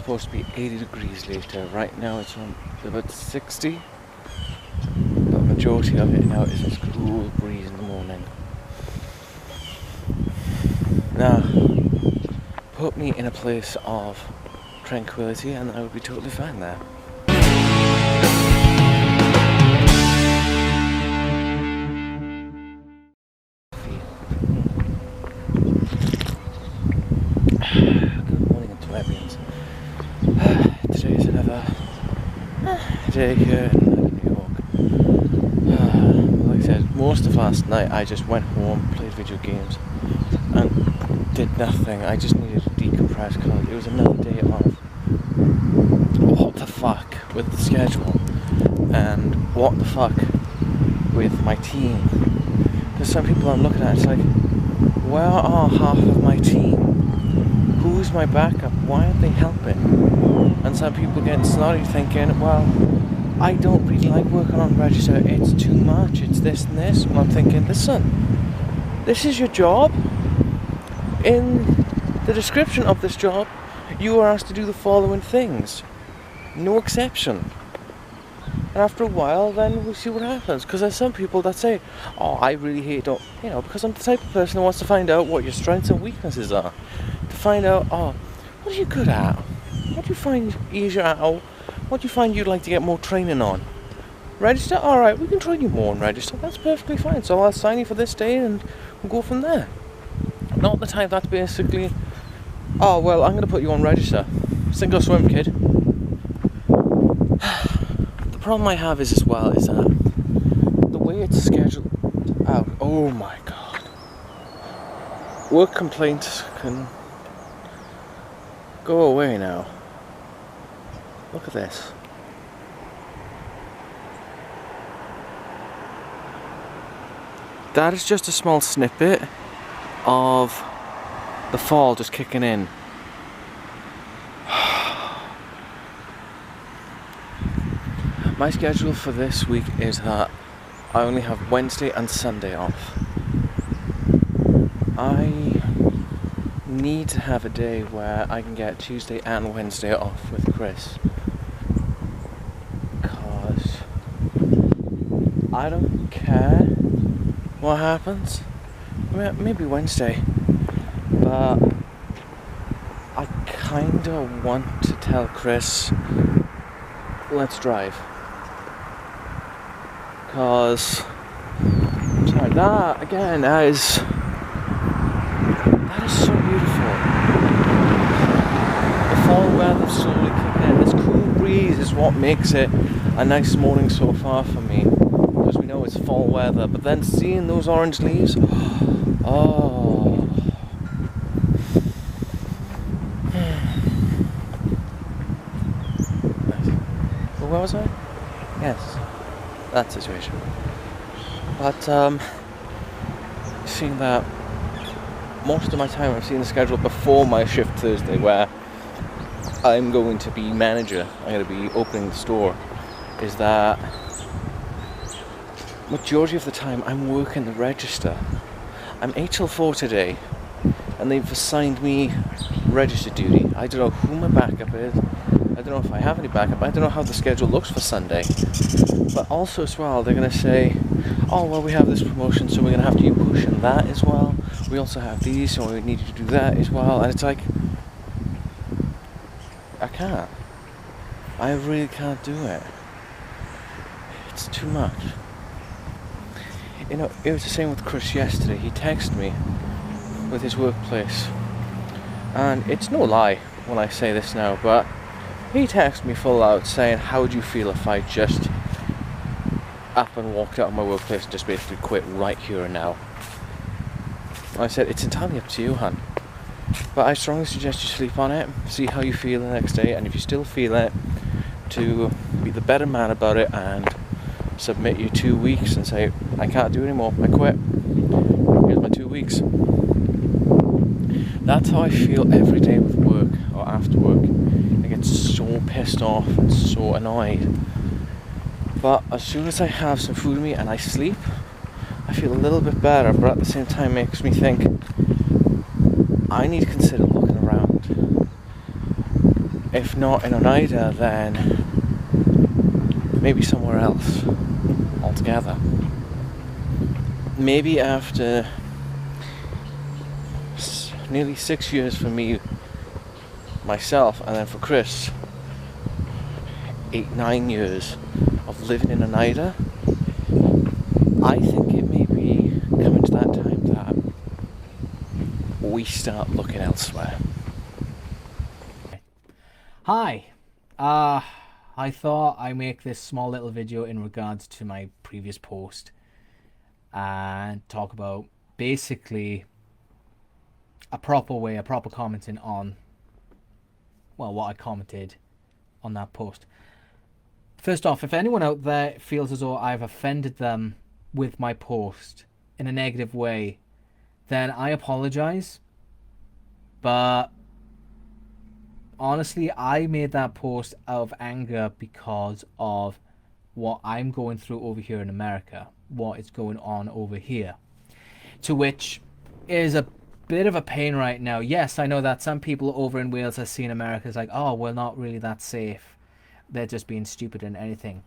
supposed to be 80 degrees later. Right now it's on about 60. But majority of it now is this cool breeze in the morning. Now, put me in a place of tranquility and I would be totally fine there. Good morning, Antwerpians. Today is another day here in New York. Like I said, most of last night I just went home, played video games, and did nothing. I just needed to decompress because it was another day of what the fuck with the schedule and what the fuck with my team. There's some people I'm looking at, it's like, where are half of my team? Who's my backup? Why aren't they helping? And some people getting snotty thinking, well, I don't really like working on register, it's too much, it's this and this. And I'm thinking, listen, this is your job. In the description of this job, you are asked to do the following things. No exception. And after a while, then we'll see what happens. Because there's some people that say, oh, I really hate it, because I'm the type of person who wants to find out what your strengths and weaknesses are. To find out, oh, what are you good at? What do you find easier at? Or what do you find you'd like to get more training on? Register? Alright, we can train you more on register. That's perfectly fine. So I'll sign you for this day and we'll go from there. Not the time that's basically, oh, well, I'm going to put you on register. Sink or swim, kid. The problem I have is as well is that the way it's scheduled out, oh my god. Work complaints can go away now. Look at this. That is just a small snippet of the fall just kicking in. My schedule for this week is that I only have Wednesday and Sunday off. I need to have a day where I can get Tuesday and Wednesday off with Chris. Because I don't care what happens. Maybe Wednesday. But I kinda want to tell Chris, let's drive. Because that again is so beautiful. The fall weather's slowly kicking in. This cool breeze is what makes it a nice morning so far for me. Because we know it's fall weather, but then seeing those orange leaves, oh. Well, where was I? Yes. That situation. But seeing that most of my time I've seen the schedule before my shift Thursday where I'm going to be manager, I'm going to be opening the store, is that majority of the time I'm working the register. I'm 8 till 4 today and they've assigned me register duty. I don't know who my backup is. I don't know if I have any backup. I don't know how the schedule looks for Sunday. But also as well, they're going to say, oh, well, we have this promotion, so we're going to have you pushing that as well. We also have these, so we need you to do that as well. And it's like, I can't. I really can't do it. It's too much. It was the same with Chris yesterday. He texted me with his workplace. And it's no lie when I say this now, but he texted me full out saying, how would you feel if I just up and walked out of my workplace and just basically quit right here and now? I said, it's entirely up to you, hon. But I strongly suggest you sleep on it, see how you feel the next day, and if you still feel it, to be the better man about it and submit your 2 weeks and say, I can't do it anymore, I quit. Here's my 2 weeks. That's how I feel every day with work or after work. I get so pissed off and so annoyed. But as soon as I have some food in me and I sleep, I feel a little bit better, but at the same time makes me think I need to consider looking around. If not in Oneida, then maybe somewhere else altogether. Maybe after nearly 6 years for me, myself, and then for Chris, 8-9 years of living in Oneida, I think it may be coming to that time that we start looking elsewhere. Hi, I thought I'd make this small little video in regards to my previous post and talk about basically a proper commenting on, well, what I commented on that post. First off, if anyone out there feels as though I've offended them with my post in a negative way, then I apologize, but honestly, I made that post out of anger because of what I'm going through over here in America, what is going on over here, to which is a bit of a pain right now. Yes, I know that some people over in Wales are seeing America as like, oh, we're not really that safe. They're just being stupid and anything.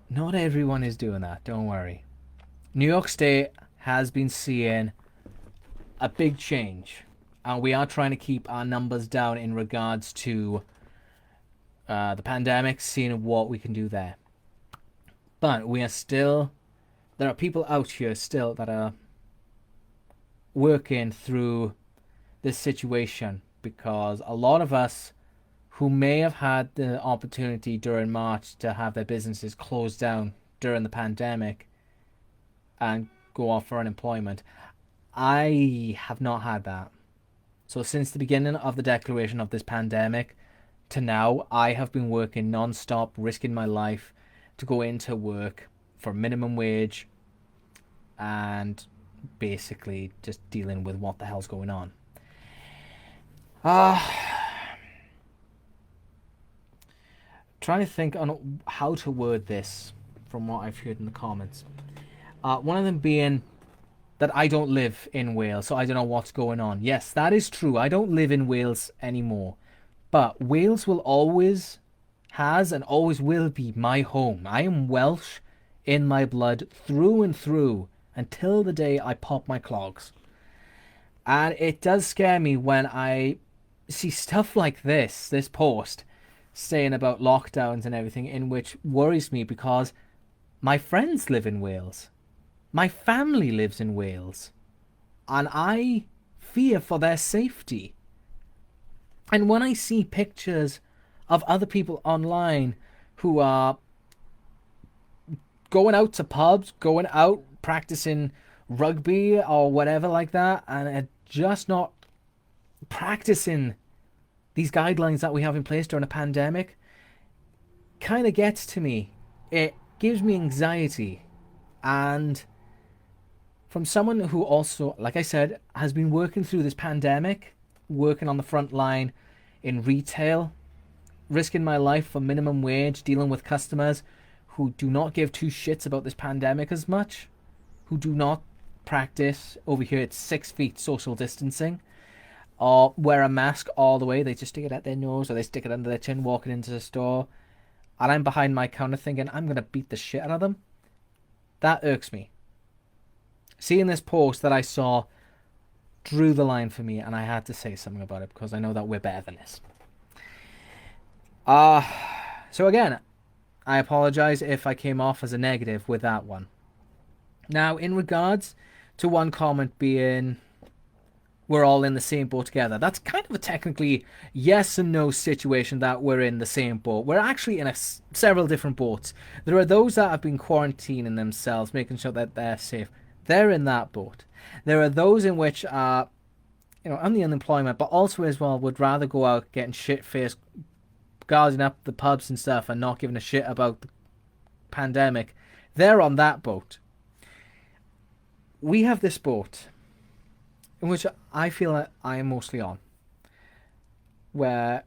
Not everyone is doing that, don't worry. New York State has been seeing a big change, and we are trying to keep our numbers down in regards to the pandemic, seeing what we can do there. But we are still, there are people out here still that are working through this situation, because a lot of us who may have had the opportunity during March to have their businesses closed down during the pandemic and go off for unemployment, I have not had that. So since the beginning of the declaration of this pandemic to now, I have been working non-stop, risking my life to go into work for minimum wage and basically just dealing with what the hell's going on. Trying to think on how to word this from what I've heard in the comments. One of them being that I don't live in Wales, so I don't know what's going on. Yes, that is true. I don't live in Wales anymore. But Wales will always, has and always will be my home. I am Welsh in my blood through and through until the day I pop my clogs. And it does scare me when I see stuff like this post saying about lockdowns and everything, in which worries me because my friends live in Wales. My family lives in Wales, and I fear for their safety. And when I see pictures of other people online who are going out to pubs, going out practicing rugby or whatever like that, and are just not practicing these guidelines that we have in place during a pandemic, kind of gets to me. It gives me anxiety. And from someone who also, like I said, has been working through this pandemic, working on the front line in retail, risking my life for minimum wage, dealing with customers who do not give two shits about this pandemic as much, who do not practice, over here it's 6 feet social distancing, or wear a mask all the way. They just stick it at their nose or they stick it under their chin walking into the store, and I'm behind my counter thinking I'm going to beat the shit out of them. That irks me. Seeing this post that I saw drew the line for me, and I had to say something about it because I know that we're better than this. So again, I apologize if I came off as a negative with that one. Now, in regards to one comment being, we're all in the same boat together. That's kind of a technically yes and no situation, that we're in the same boat. We're actually in several different boats. There are those that have been quarantining themselves, making sure that they're safe. They're in that boat. There are those in which are, on the unemployment, but also as well would rather go out getting shit-faced, guarding up the pubs and stuff and not giving a shit about the pandemic. They're on that boat. We have this boat in which I feel that I am mostly on, where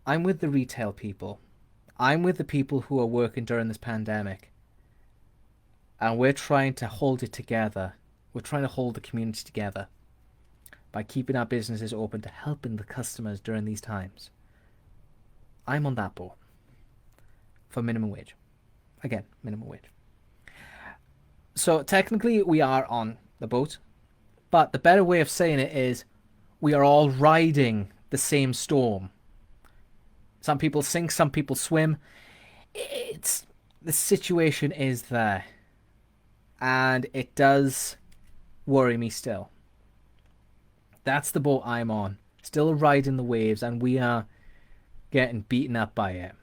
I'm with the retail people. I'm with the people who are working during this pandemic. And we're trying to hold it together. We're trying to hold the community together by keeping our businesses open to helping the customers during these times. I'm on that boat for minimum wage. Again, minimum wage. So technically we are on the boat, but the better way of saying it is we are all riding the same storm. Some people sink, some people swim. It's the situation is there, and it does worry me still. That's the boat I'm on, still riding the waves, and we are getting beaten up by it.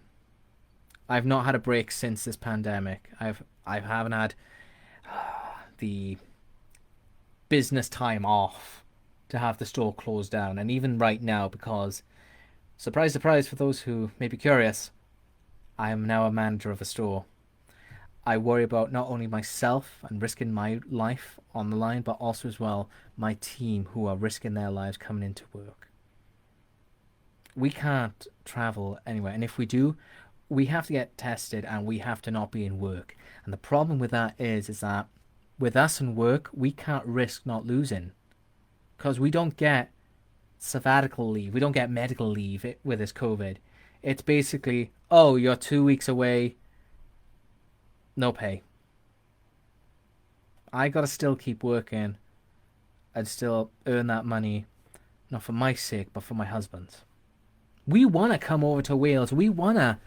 I've not had a break since this pandemic. I haven't had the business time off to have the store closed down, and even right now, because surprise, surprise, for those who may be curious, I am now a manager of a store. I worry about not only myself and risking my life on the line, but also as well my team who are risking their lives coming into work. We can't travel anywhere, and if we do, we have to get tested and we have to not be in work. And the problem with that is that with us in work, we can't risk not losing, because we don't get sabbatical leave, we don't get medical leave with this COVID. It's basically, oh, you're 2 weeks away, no pay. I gotta still keep working and still earn that money, not for my sake, but for my husband's. We want to come over to Wales. We want to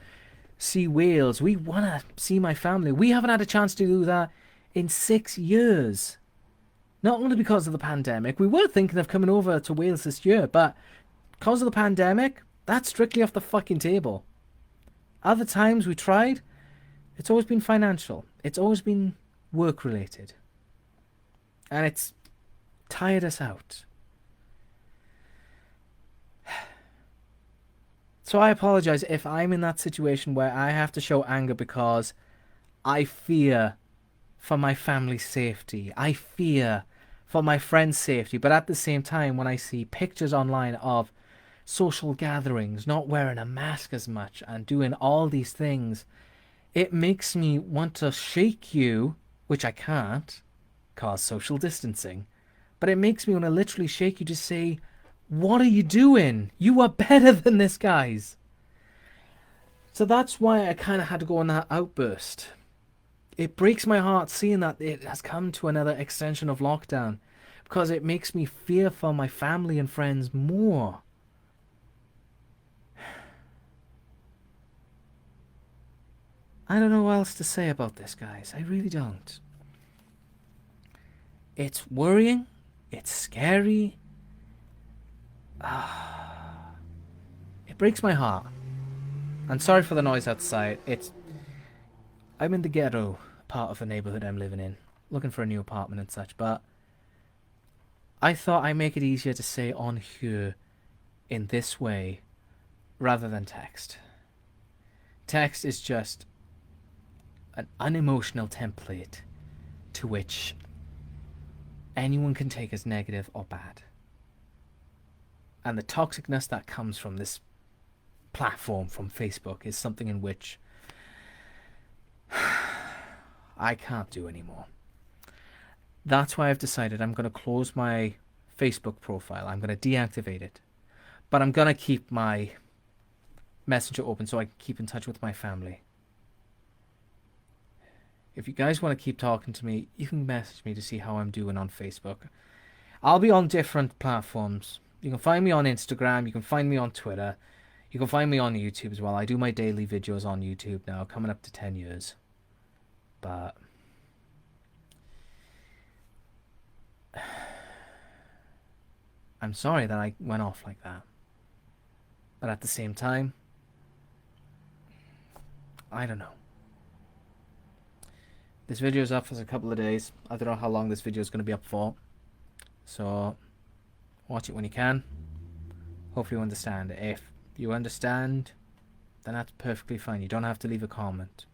see Wales. We want to see my family. We haven't had a chance to do that in 6 years. Not only because of the pandemic. We were thinking of coming over to Wales this year, but because of the pandemic, that's strictly off the fucking table. Other times we tried, it's always been financial. It's always been work related. And it's tired us out. So I apologize if I'm in that situation where I have to show anger because I fear for my family's safety. I fear for my friends' safety. But at the same time, when I see pictures online of social gatherings, not wearing a mask as much and doing all these things, it makes me want to shake you, which I can't, cause social distancing. But it makes me want to literally shake you to say, what are you doing? You are better than this, guys. So that's why I kind of had to go on that outburst. It breaks my heart seeing that it has come to another extension of lockdown, because it makes me fear for my family and friends more. I don't know what else to say about this, guys. I really don't. It's worrying. It's scary. It breaks my heart. And sorry for the noise outside. I'm in the ghetto part of the neighborhood I'm living in, looking for a new apartment and such, but I thought I'd make it easier to say on here in this way rather than text. Text is just an unemotional template to which anyone can take as negative or bad. And the toxicness that comes from this platform, from Facebook, is something in which I can't do anymore. That's why I've decided I'm going to close my Facebook profile. I'm going to deactivate it. But I'm going to keep my Messenger open so I can keep in touch with my family. If you guys want to keep talking to me, you can message me to see how I'm doing on Facebook. I'll be on different platforms. You can find me on Instagram. You can find me on Twitter. You can find me on YouTube as well. I do my daily videos on YouTube now, coming up to 10 years. But I'm sorry that I went off like that. But at the same time, I don't know. This video is up for a couple of days. I don't know how long this video is going to be up for. So watch it when you can. Hopefully you understand. If you understand, then that's perfectly fine. You don't have to leave a comment.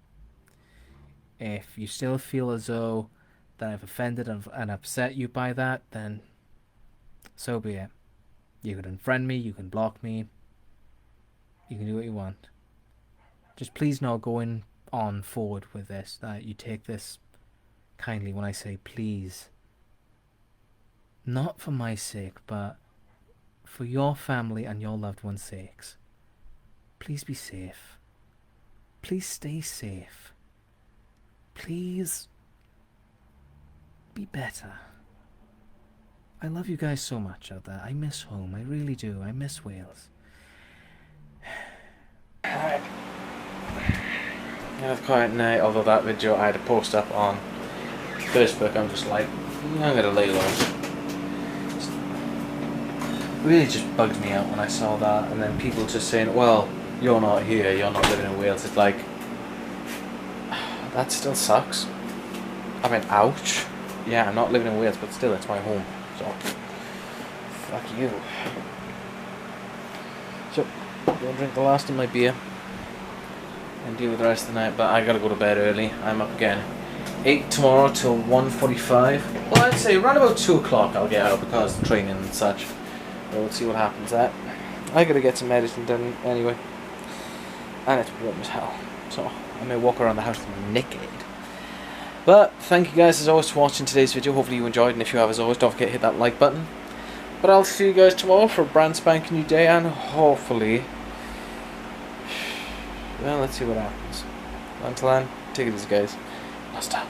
If you still feel as though that I've offended and upset you by that, then so be it. You can unfriend me, you can block me, you can do what you want. Just please know going on forward with this, that you take this kindly when I say please. Not for my sake, but for your family and your loved ones' sakes. please be safe. Please stay safe. Please be better. I love you guys so much out there. I miss home. I really do. I miss Wales. Alright. Yeah, quite night. Although that video I had to post up on Facebook, I'm just like, I'm gonna lay low. Really just bugged me out when I saw that, and then people just saying, well, you're not here, you're not living in Wales. It's like, that still sucks. I mean, ouch. Yeah, I'm not living in Wales, but still, it's my home. So, fuck you. So, go drink the last of my beer and deal with the rest of the night. But I gotta go to bed early. I'm up again 8 tomorrow till 1:45. Well, I'd say around about 2 o'clock I'll get out because of training and such. We'll see what happens there. I gotta get some editing done anyway. And it's warm as hell. So I may walk around the house naked. But thank you guys as always for watching today's video. Hopefully you enjoyed, and if you have, as always, don't forget to hit that like button. But I'll see you guys tomorrow for a brand spanking new day, and hopefully, well, let's see what happens. Until then, take it easy guys. Basta.